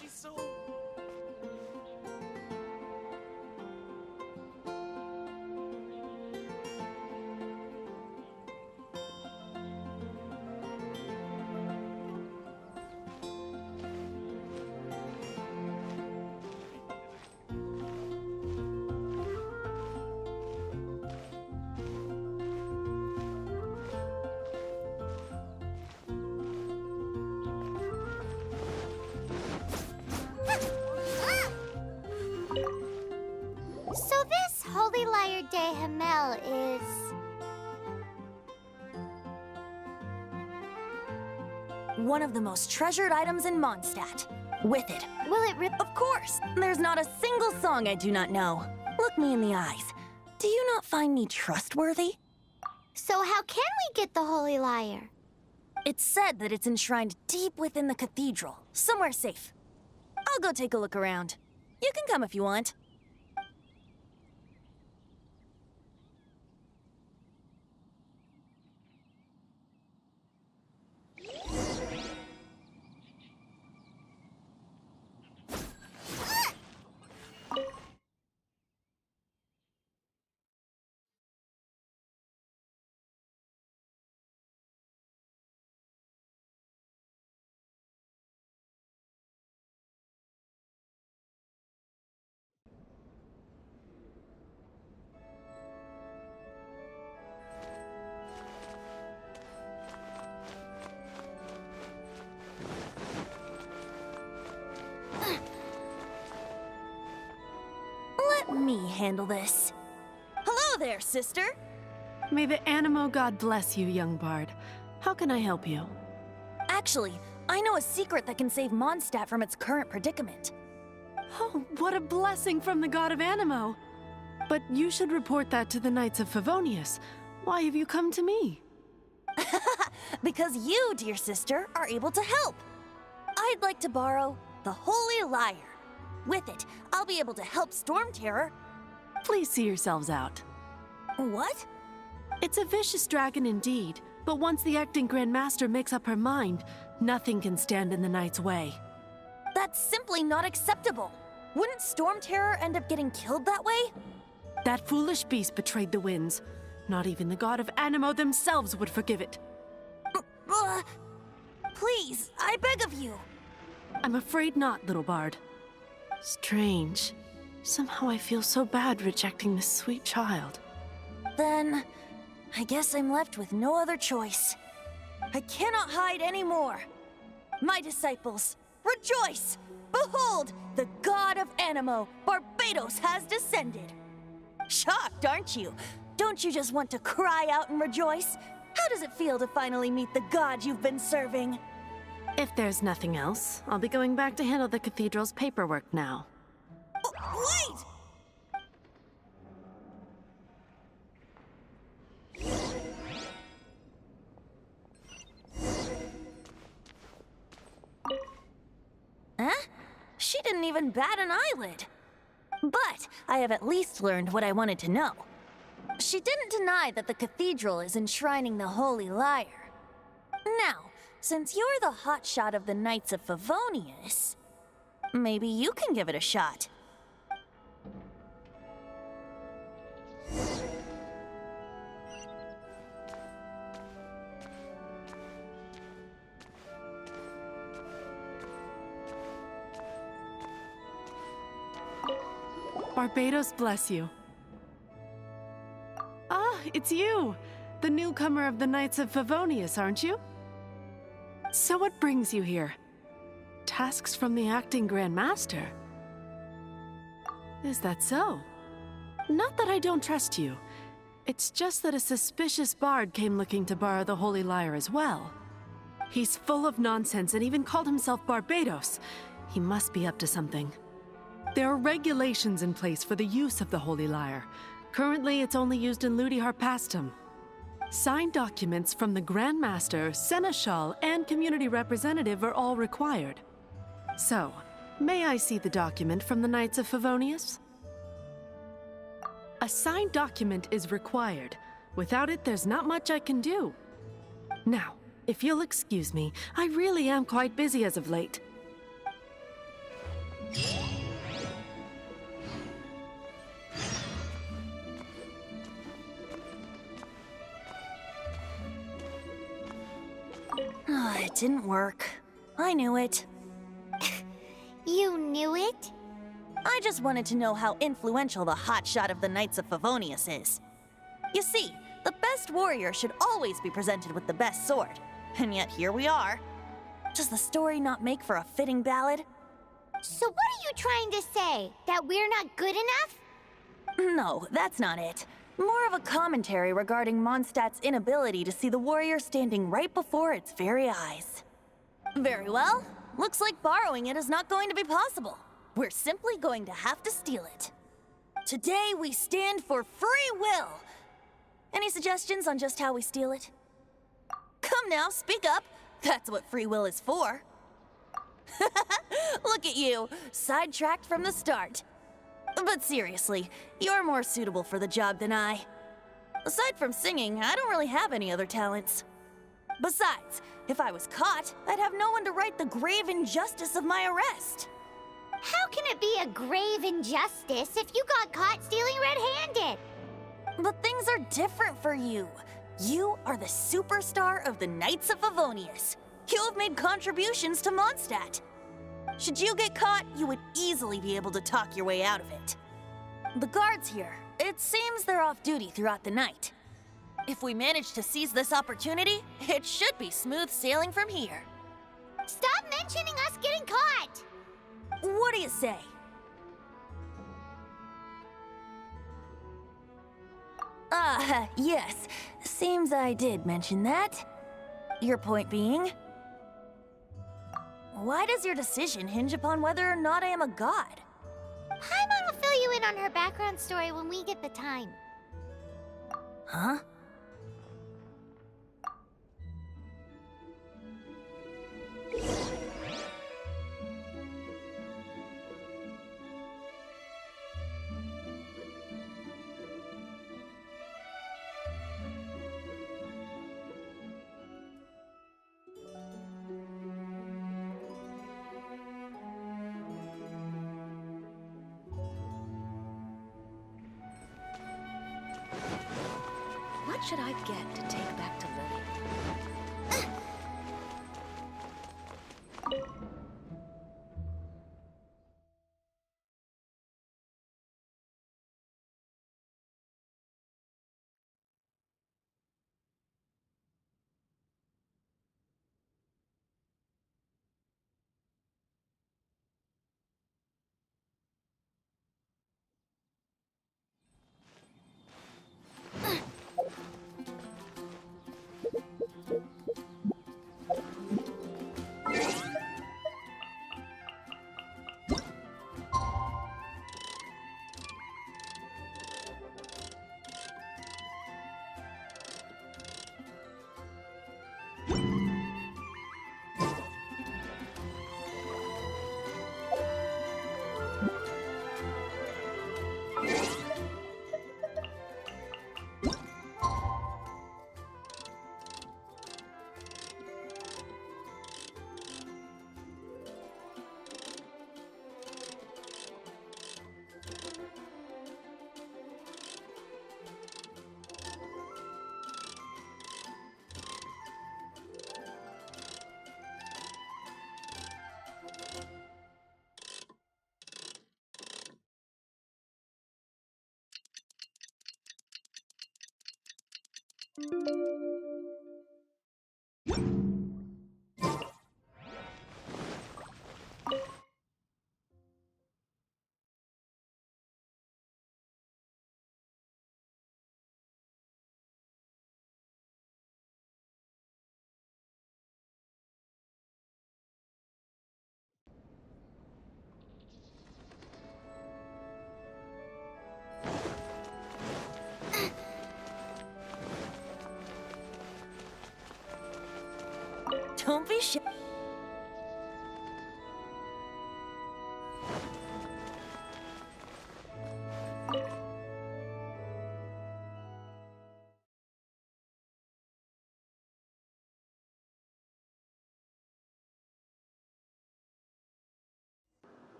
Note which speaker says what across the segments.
Speaker 1: She's so...
Speaker 2: So this Holy Lyre de Hamel is...
Speaker 3: one of the most treasured items in Mondstadt. With it.
Speaker 2: Will it rip?
Speaker 3: Of course! There's not a single song I do not know. Look me in the eyes. Do you not find me trustworthy?
Speaker 2: So how can we get the Holy Lyre?
Speaker 3: It's said that it's enshrined deep within the cathedral, somewhere safe. I'll go take a look around. You can come if you want. Let me handle this. Hello there, sister!
Speaker 4: May the Animo God bless you, young bard. How can I help you?
Speaker 3: Actually, I know a secret that can save Mondstadt from its current predicament.
Speaker 4: Oh, what a blessing from the god of Animo! But you should report that to the Knights of Favonius. Why have you come to me?
Speaker 3: Because you, dear sister, are able to help. I'd like to borrow the Holy Lyre. With it, I'll be able to help Storm Terror.
Speaker 4: Please see yourselves out.
Speaker 3: What?
Speaker 4: It's a vicious dragon indeed, but once the acting Grand Master makes up her mind, nothing can stand in the Knight's way.
Speaker 3: That's simply not acceptable. Wouldn't Storm Terror end up getting killed that way?
Speaker 4: That foolish beast betrayed the winds. Not even the god of Animo themselves would forgive it.
Speaker 3: Please, I beg of you.
Speaker 4: I'm afraid not, little bard. Strange. Somehow I feel so bad rejecting this sweet child.
Speaker 3: Then, I guess I'm left with no other choice. I cannot hide anymore. My disciples, rejoice! Behold, the god of Animo, Barbados, has descended. Shocked, aren't you? Don't you just want to cry out and rejoice? How does it feel to finally meet the god you've been serving?
Speaker 4: If there's nothing else, I'll be going back to handle the cathedral's paperwork now.
Speaker 3: Wait! Huh? She didn't even bat an eyelid. But I have at least learned what I wanted to know. She didn't deny that the cathedral is enshrining the Holy Lyre. Now, since you're the hotshot of the Knights of Favonius, maybe you can give it a shot.
Speaker 4: Barbados bless you. Ah, it's you! The newcomer of the Knights of Favonius, aren't you? So what brings you here? Tasks from the acting Grand Master? Is that so? Not that I don't trust you. It's just that a suspicious bard came looking to borrow the Holy Lyre as well. He's full of nonsense and even called himself Barbados. He must be up to something. There are regulations in place for the use of the Holy Lyre. Currently, it's only used in Ludi Harpastum. Signed documents from the Grand Master, Seneschal, and Community Representative are all required. So, may I see the document from the Knights of Favonius? A signed document is required. Without it, there's not much I can do. Now, if you'll excuse me, I really am quite busy as of late.
Speaker 3: It didn't work. I knew it.
Speaker 2: You knew it?
Speaker 3: I just wanted to know how influential the hotshot of the Knights of Favonius is. You see, the best warrior should always be presented with the best sword. And yet here we are. Does the story not make for a fitting ballad?
Speaker 2: So what are you trying to say? That we're not good enough?
Speaker 3: No, that's not it. More of a commentary regarding Mondstadt's inability to see the warrior standing right before its very eyes. Very well. Looks like borrowing it is not going to be possible. We're simply going to have to steal it. Today we stand for free will. Any suggestions on just how we steal it? Come now, speak up. That's what free will is for. Look at you, sidetracked from the start. But seriously, you're more suitable for the job than I. Aside from singing, I don't really have any other talents. Besides, if I was caught, I'd have no one to right the grave injustice of my arrest.
Speaker 2: How can it be a grave injustice if you got caught stealing red-handed?
Speaker 3: But things are different for you. You are the superstar of the Knights of Favonius. You have made contributions to Mondstadt. Should you get caught, you would easily be able to talk your way out of it. The guards here, it seems they're off duty throughout the night. If we manage to seize this opportunity, it should be smooth sailing from here.
Speaker 2: Stop mentioning us getting caught!
Speaker 3: What do you say? Yes. Seems I did mention that. Your point being? Why does your decision hinge upon whether or not I am a god?
Speaker 2: Paimon will fill you in on her background story when we get the time.
Speaker 3: Huh?
Speaker 1: What should I get to take back to Lily?
Speaker 3: Don't be shy.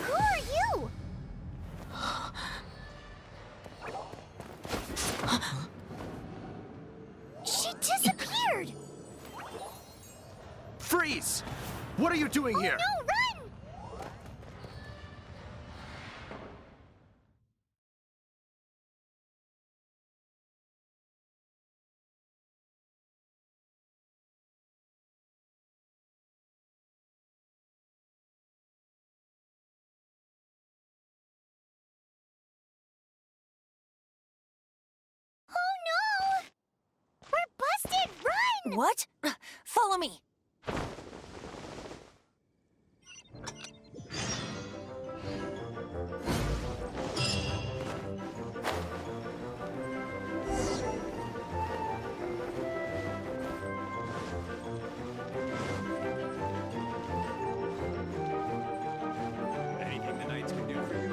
Speaker 2: Who are you? She disappeared!
Speaker 5: Freeze! What are you doing here?
Speaker 2: No, run! Oh no! We're busted! Run!
Speaker 3: What? Follow me.
Speaker 5: Anything the Knights can do for you?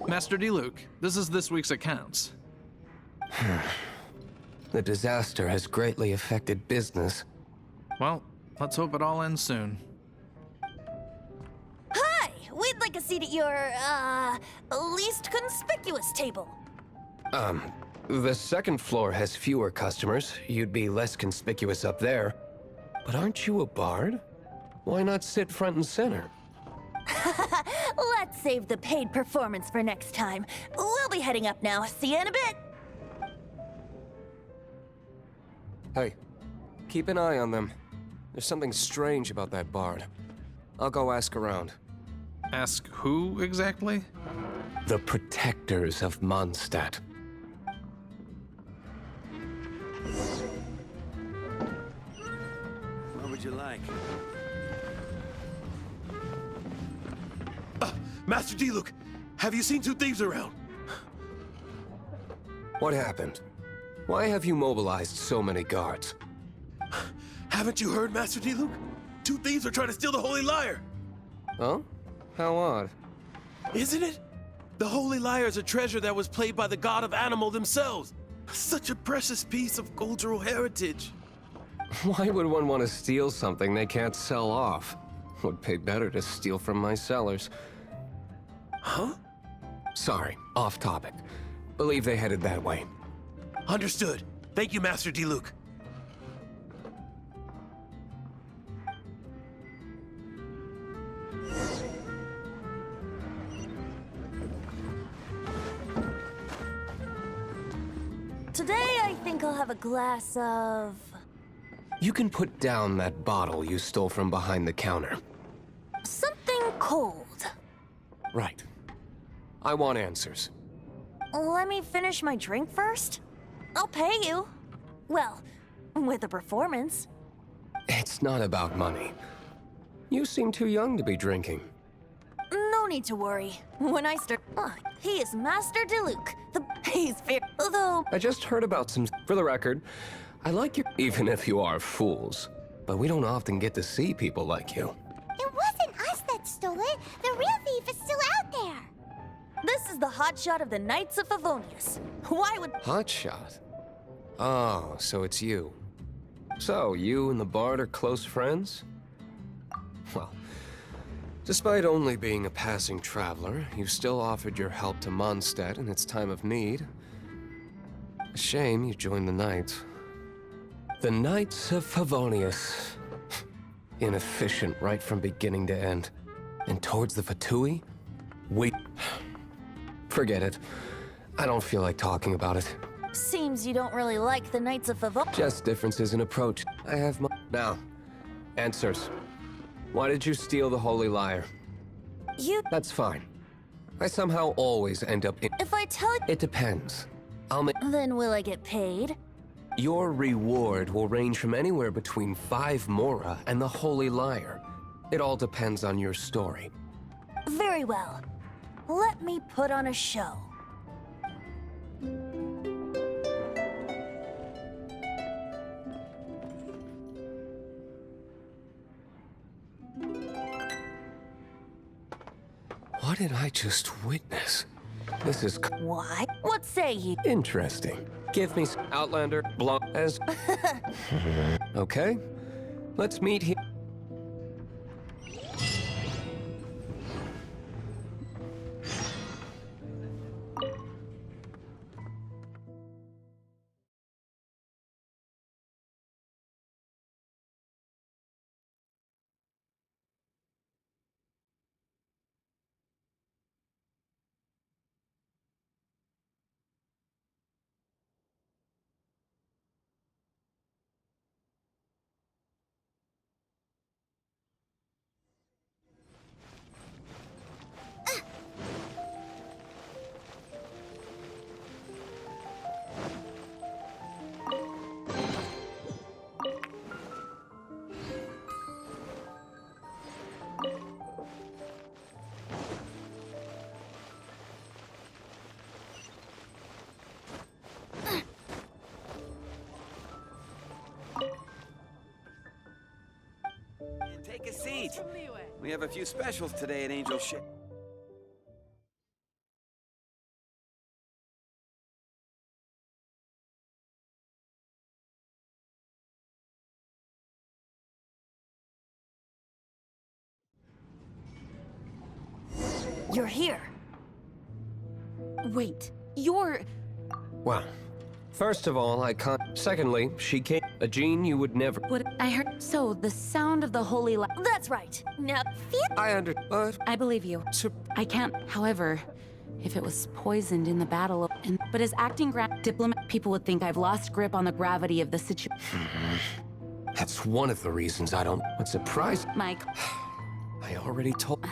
Speaker 6: Master D-Luke, this is this week's accounts.
Speaker 7: The disaster has greatly affected business.
Speaker 6: Well, let's hope it all ends soon.
Speaker 3: Hi! We'd like a seat at your, least conspicuous table.
Speaker 7: The second floor has fewer customers. You'd be less conspicuous up there. But aren't you a bard? Why not sit front and center?
Speaker 3: Let's save the paid performance for next time. We'll be heading up now. See you in a bit.
Speaker 7: Hey, keep an eye on them. There's something strange about that bard. I'll go ask around.
Speaker 6: Ask who exactly?
Speaker 7: The protectors of Mondstadt.
Speaker 5: What would you like?
Speaker 8: Master D-Luke, have you seen two thieves around?
Speaker 7: What happened? Why have you mobilized so many guards?
Speaker 8: Haven't you heard, Master D-Luke? Two thieves are trying to steal the Holy Lyre.
Speaker 7: Oh? How odd.
Speaker 8: Isn't it? The Holy Lyre is a treasure that was played by the god of animal themselves. Such a precious piece of cultural heritage.
Speaker 7: Why would one want to steal something they can't sell off? Would pay better to steal from my sellers.
Speaker 8: Huh?
Speaker 7: Sorry, off topic. Believe they headed that way.
Speaker 8: Understood. Thank you, Master D-Luke.
Speaker 3: Today, I think I'll have a glass of...
Speaker 7: You can put down that bottle you stole from behind the counter.
Speaker 3: something cold.
Speaker 7: Right. I want answers.
Speaker 3: Let me finish my drink first. I'll pay you. Well, with a performance.
Speaker 7: It's not about money. You seem too young to be drinking.
Speaker 3: No need to worry. When I start... he is Master DeLuke. He's fair. Although...
Speaker 7: I just heard about some... For the record, I like you even if you are fools. But we don't often get to see people like you.
Speaker 2: It wasn't us that stole it. The real thief is still out there.
Speaker 3: This is the hotshot of the Knights of Favonius. Why would...
Speaker 7: Hotshot? Oh, so it's you. So, you and the Bard are close friends? Well, despite only being a passing traveler, you still offered your help to Mondstadt in its time of need. A shame you joined the Knights. The Knights of Favonius. Inefficient right from beginning to end. And towards the Fatui? We... Forget it. I don't feel like talking about it.
Speaker 3: Seems you don't really like the Knights of Favonius.
Speaker 7: Just differences in approach. I have my... Now, answers. Why did you steal the Holy Lyre?
Speaker 3: You...
Speaker 7: That's fine. I somehow always end up in...
Speaker 3: If I tell you...
Speaker 7: It depends. I'll make...
Speaker 3: Then will I get paid?
Speaker 7: Your reward will range from anywhere between 5 Mora and the Holy Lyre. It all depends on your story.
Speaker 3: Very well. Let me put on a show.
Speaker 7: What did I just witness? This is
Speaker 3: Why? What say ye?
Speaker 7: interesting. Give me Outlander, Blanc, as... Okay. Let's meet here.
Speaker 5: Take a seat. We have a few specials today at Angel Ship.
Speaker 3: You're here.
Speaker 9: Wait, you're...
Speaker 7: Well, first of all, I can't. Secondly, she came. A gene you would never.
Speaker 9: What I heard... So, the sound of the holy li...
Speaker 3: That's right. Now,
Speaker 7: I but
Speaker 9: I believe you. I can't... However, if it was poisoned in the battle... But as acting diplomat, people would think I've lost grip on the gravity of the situation.
Speaker 7: that's one of the reasons I don't. What surprised?
Speaker 9: Mike,
Speaker 7: I already told.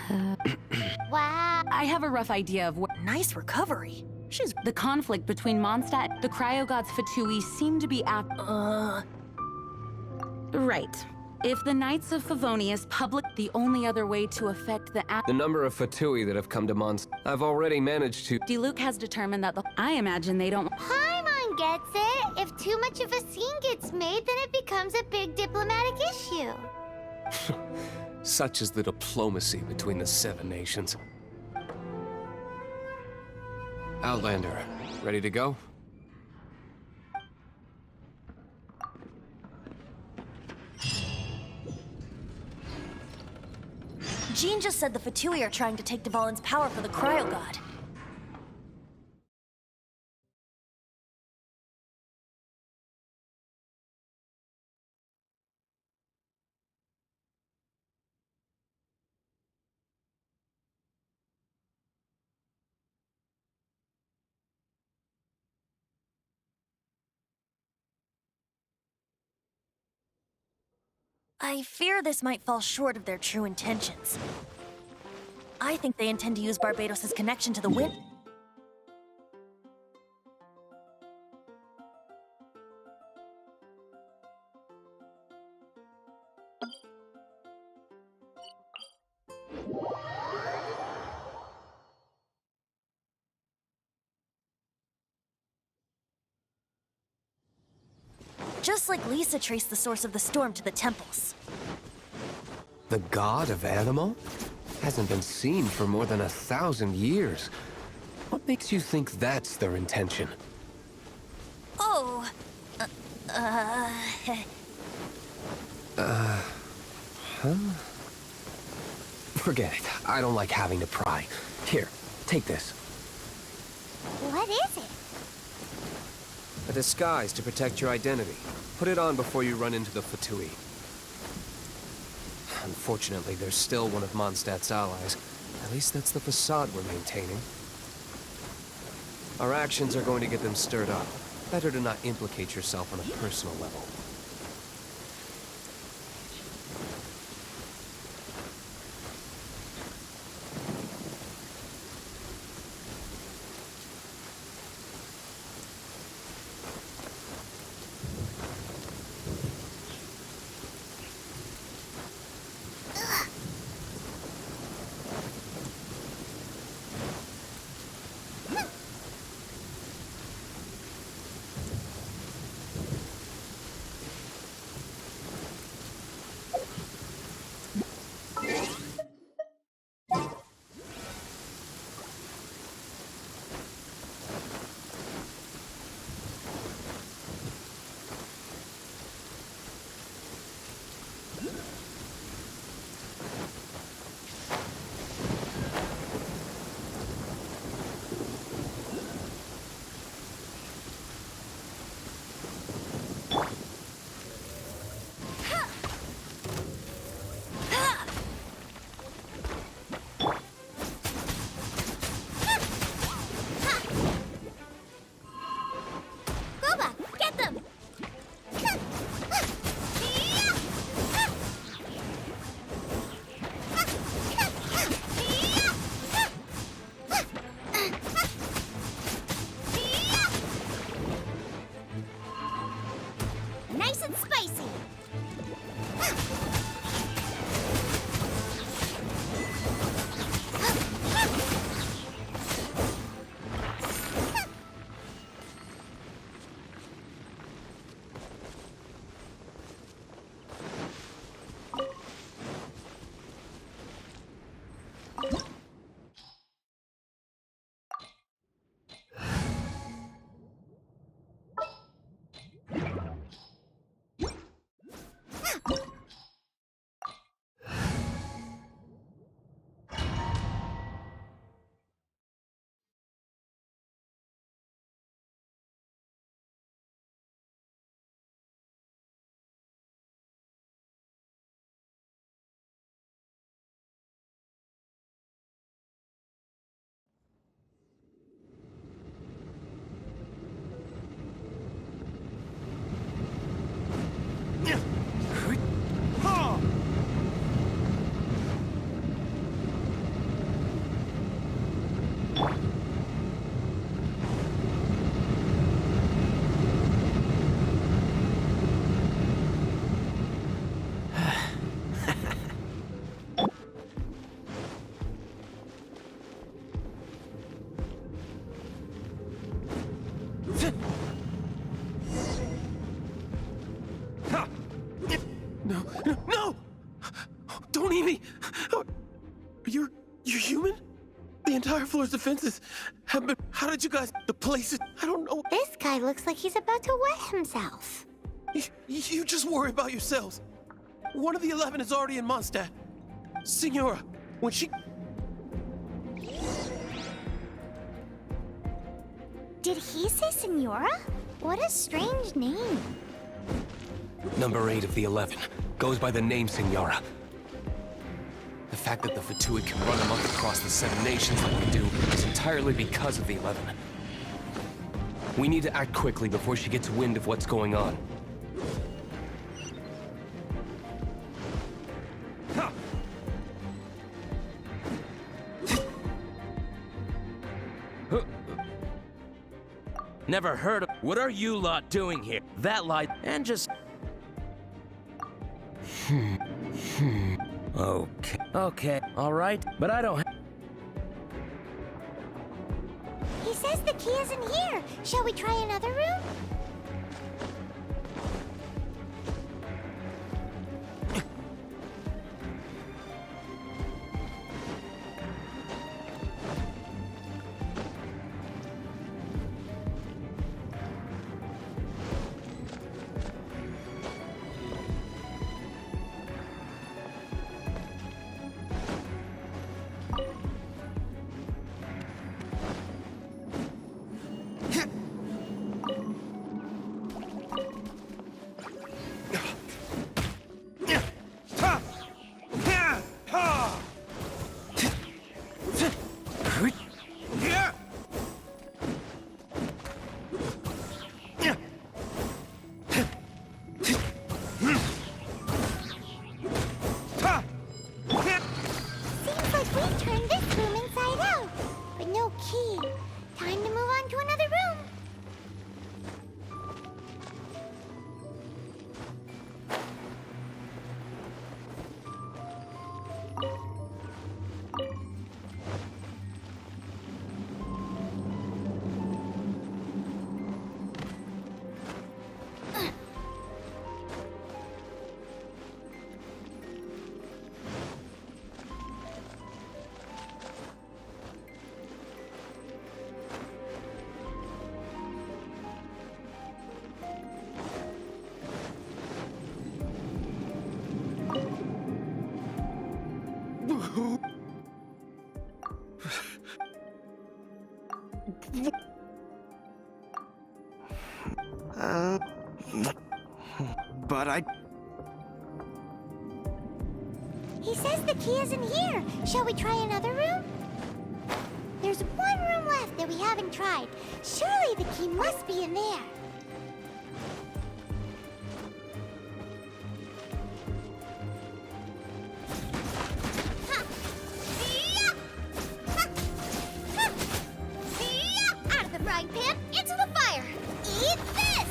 Speaker 2: Wow.
Speaker 9: I have a rough idea of what...
Speaker 3: nice recovery. She's...
Speaker 9: The conflict between Mondstadt, the cryo gods Fatui seem to be Right. If the Knights of Favonius public the only other way to affect the
Speaker 7: The number of Fatui that have come to Mons. I've already managed to.
Speaker 9: Diluc has determined that I imagine they don't...
Speaker 2: Paimon gets it. If too much of a scene gets made, then it becomes a big diplomatic issue.
Speaker 7: Such is the diplomacy between the 7 nations. Outlander, ready to go?
Speaker 3: Jean just said the Fatui are trying to take Dvalin's power for the cryo god. I fear this might fall short of their true intentions. I think they intend to use Barbados' connection to the wind. Just like Lisa traced the source of the storm to the temples.
Speaker 7: The god of Animo? Hasn't been seen for more than 1,000 years. What makes you think that's their intention?
Speaker 3: Oh,
Speaker 7: Forget it. I don't like having to pry. Here, take this.
Speaker 2: What is it?
Speaker 7: A disguise to protect your identity. Put it on before you run into the Fatui. Unfortunately, there's still one of Mondstadt's allies. At least that's the facade we're maintaining. Our actions are going to get them stirred up. Better to not implicate yourself on a personal level.
Speaker 2: Nice and spicy.
Speaker 8: No, no, no! Don't eat me! You're human? The entire floor's defenses have been... How did you guys... The place is... I don't know.
Speaker 2: This guy looks like he's about to wet himself.
Speaker 8: You just worry about yourselves. One of the 11 is already in Mondstadt. Signora, when she...
Speaker 2: Did he say Senora? What a strange name.
Speaker 7: Number 8 of the 11 goes by the name Signora. The fact that the Fatuid can run amok across the 7 nations like they do is entirely because of the 11. We need to act quickly before she gets wind of what's going on.
Speaker 10: Never heard of... What are you lot doing here? That light... And just... Okay. Okay. Alright. But I don't...
Speaker 2: He says the key isn't here. Shall we try another room?
Speaker 8: But I...
Speaker 2: He says the key isn't here. Shall we try another room? There's one room left that we haven't tried. Surely the key must be in there. Out of the frying pan, into the fire. Eat this!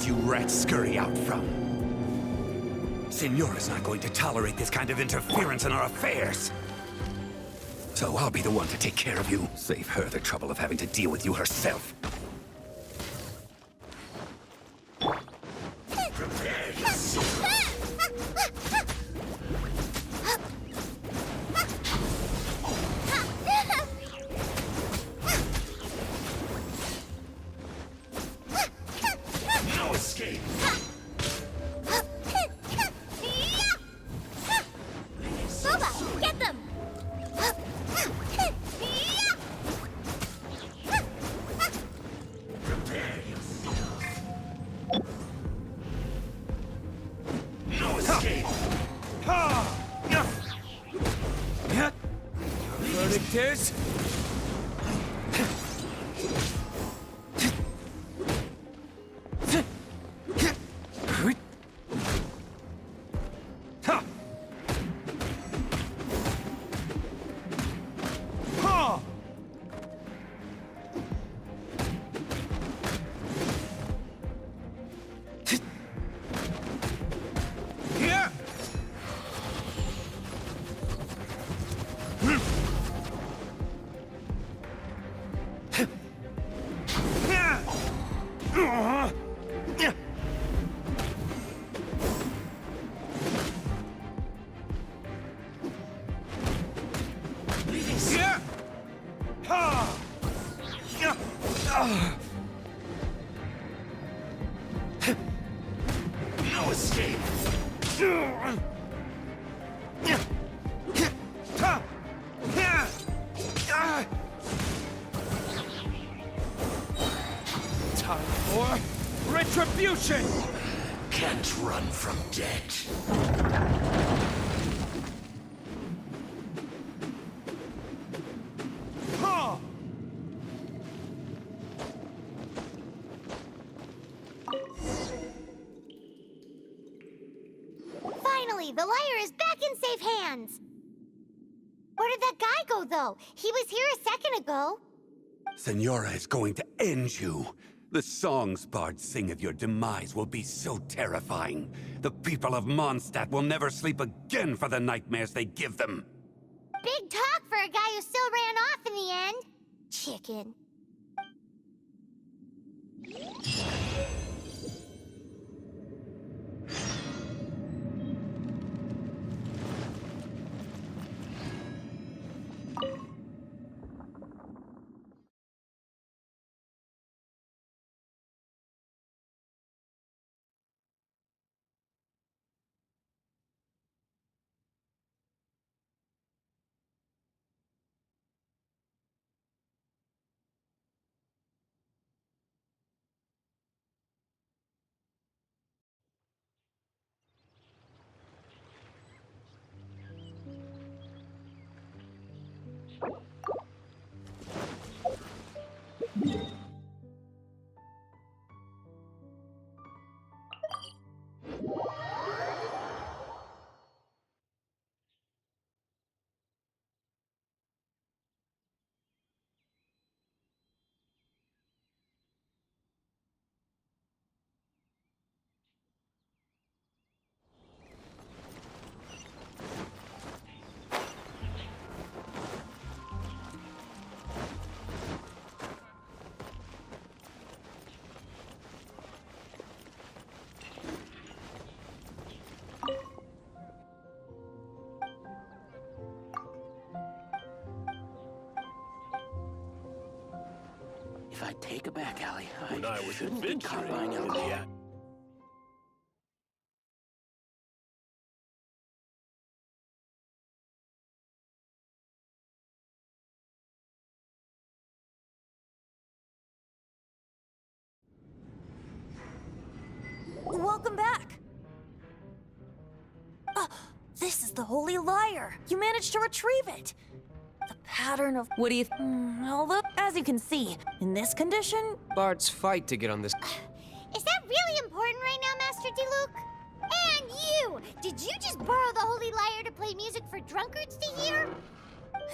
Speaker 11: You rats scurry out from? Signora's not going to tolerate this kind of interference in our affairs. So I'll be the one to take care of you. Save her the trouble of having to deal with you herself. Prepare yourself. No escape. Verdict is...
Speaker 8: No escape!
Speaker 10: Time for retribution!
Speaker 8: Can't run from death.
Speaker 2: Finally, the liar is back in safe hands. Where did that guy go, though? He was here a second ago.
Speaker 11: Senora is going to end you. The songs bards sing of your demise will be so terrifying. The people of Mondstadt will never sleep again for the nightmares they give them.
Speaker 2: Big talk for a guy who still ran off in the end. Chicken.
Speaker 10: If I take a back alley,
Speaker 5: When I was
Speaker 10: shouldn't be caught by
Speaker 5: adventuring
Speaker 10: now.
Speaker 5: in the
Speaker 3: Welcome back! This is the Holy Lyre! You managed to retrieve it! The pattern of...
Speaker 9: What do you...
Speaker 3: although, as you can see, in this condition...
Speaker 7: Bards fight to get on this.
Speaker 2: Is that really important right now, Master Diluc? And you! Did you just borrow the Holy Lyre to play music for drunkards to hear?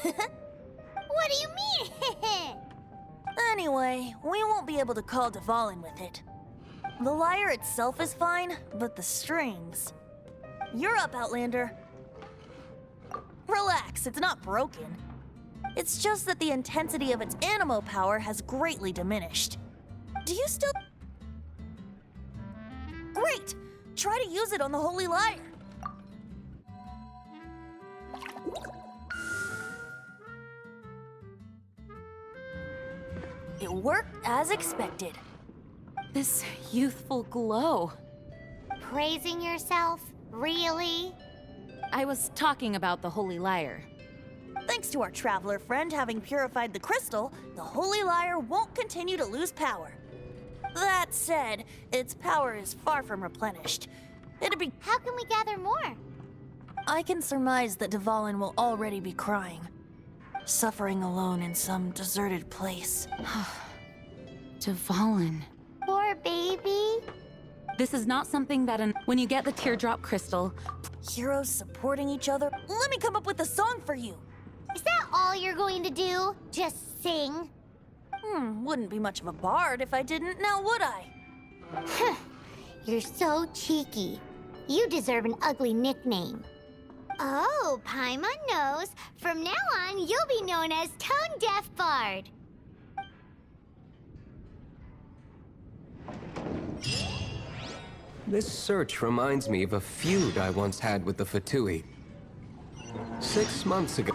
Speaker 2: What do you mean?
Speaker 3: Anyway, we won't be able to call Dvalin with it. The lyre itself is fine, but the strings... You're up, Outlander. Relax, it's not broken. It's just that the intensity of its animo power has greatly diminished. Do you still... Great! Try to use it on the Holy Lyre. It worked as expected.
Speaker 9: This youthful glow.
Speaker 2: Praising yourself? Really?
Speaker 9: I was talking about the Holy Lyre.
Speaker 3: Thanks to our traveler friend having purified the crystal, the Holy Lyre won't continue to lose power. That said, its power is far from replenished. It'd be...
Speaker 2: How can we gather more?
Speaker 3: I can surmise that Dvalin will already be crying. Suffering alone in some deserted place.
Speaker 9: Dvalin.
Speaker 2: Poor baby.
Speaker 9: This is not something that when you get the teardrop crystal.
Speaker 3: Heroes supporting each other? Let me come up with a song for you!
Speaker 2: Is that all you're going to do? Just sing?
Speaker 3: Wouldn't be much of a bard if I didn't, now would I?
Speaker 2: You're so cheeky. You deserve an ugly nickname. Oh, Paimon knows. From now on, you'll be known as Tone Deaf Bard.
Speaker 7: This search reminds me of a feud I once had with the Fatui. 6 months ago.